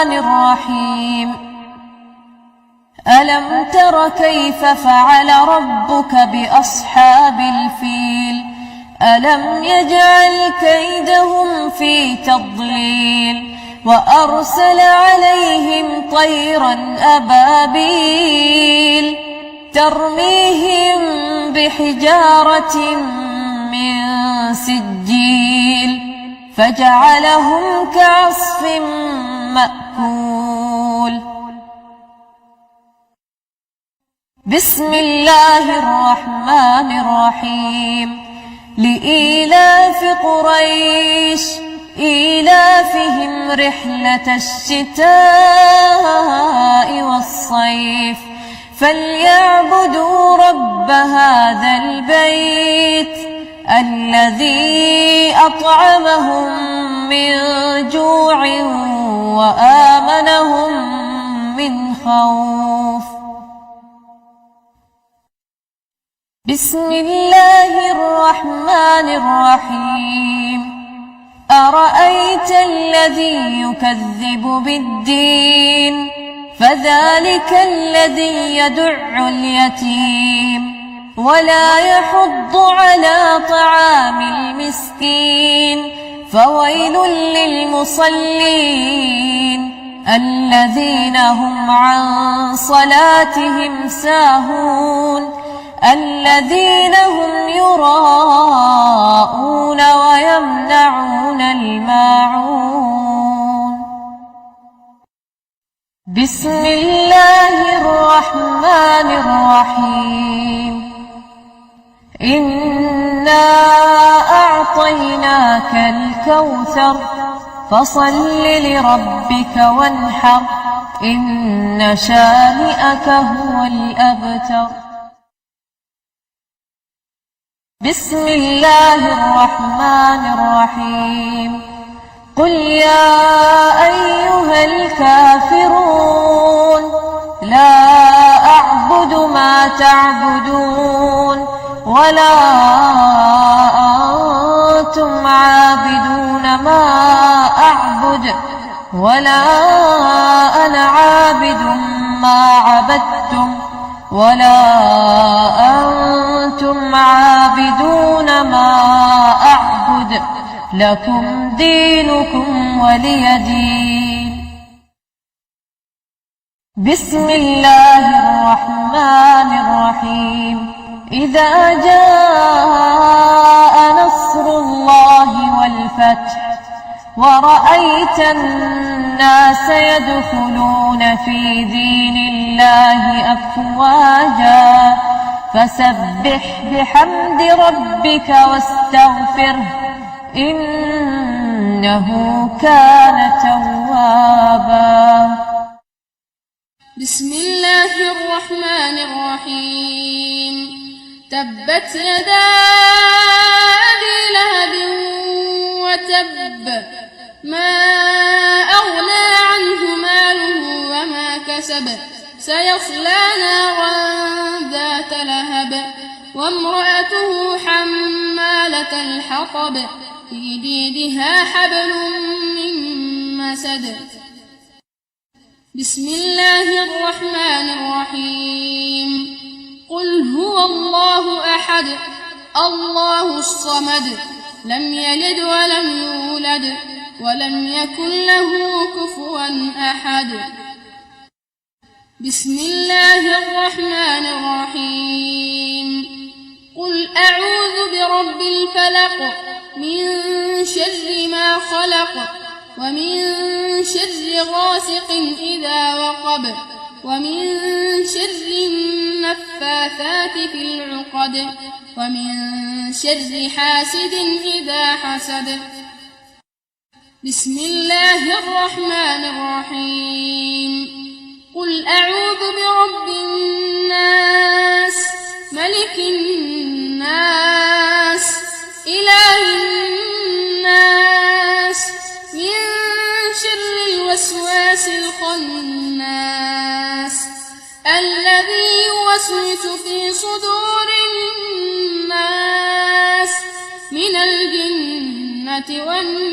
الرحمن الرحيم ألم تر كيف فعل ربك بأصحاب الفيل ألم يجعل كيدهم في تضليل وأرسل عليهم طيرا أبابيل ترميهم بحجارة من سجيل فجعلهم كعصف مأكول. بسم الله الرحمن الرحيم لإيلاف قريش إيلافهم رحلة الشتاء والصيف فليعبدوا رب هذا البيت الذي أطعمهم من جوع وآمنهم من خوف. بسم الله الرحمن الرحيم أرأيت الذي يكذب بالدين فذلك الذي يدع اليتيم ولا يحض على طعام المسكين فويل للمصلين الذين هم عن صلاتهم ساهون الذين هم يراءون ويمنعون الماعون. بسم الله الرحمن الرحيم إنا أعطيناك الكوثر فصل لربك وانحر إن شانئك هو الأبتر. بسم الله الرحمن الرحيم قل يا أيها الكافرون لا أعبد ما تعبدون ولا أنتم عابدون ما أعبد ولا أنا عابد ما عبدتم ولا أنتم عابدون ما أعبد لكم دينكم ولي دين. بسم الله الرحمن الرحيم إذا جاء نصر الله والفتح ورأيت الناس يدخلون في دين الله أفواجا فسبح بحمد ربك واستغفره إنه كان توابا. بسم الله الرحمن الرحيم تبت يدا أبي لهب وتب ما أغنى عنه ماله وما كسب سيصلى نارا ذات لهب وامرأته حمالة الحطب في جيدها حبل من مسد. بسم الله الرحمن الرحيم قل هو الله أحد الله الصمد لم يلد ولم يولد ولم يكن له كفوا أحد. بسم الله الرحمن الرحيم قل أعوذ برب الفلق من شر ما خلق ومن شر غاسق إذا وقب ومن شر النفاثات في العقد ومن شر حاسد إذا حسد. بسم الله الرحمن الرحيم قل أعوذ برب الناس ملك الناس إله الناس من شر الوسواس الخناس الذي يوسوس في صدور الناس من الجنة والناس.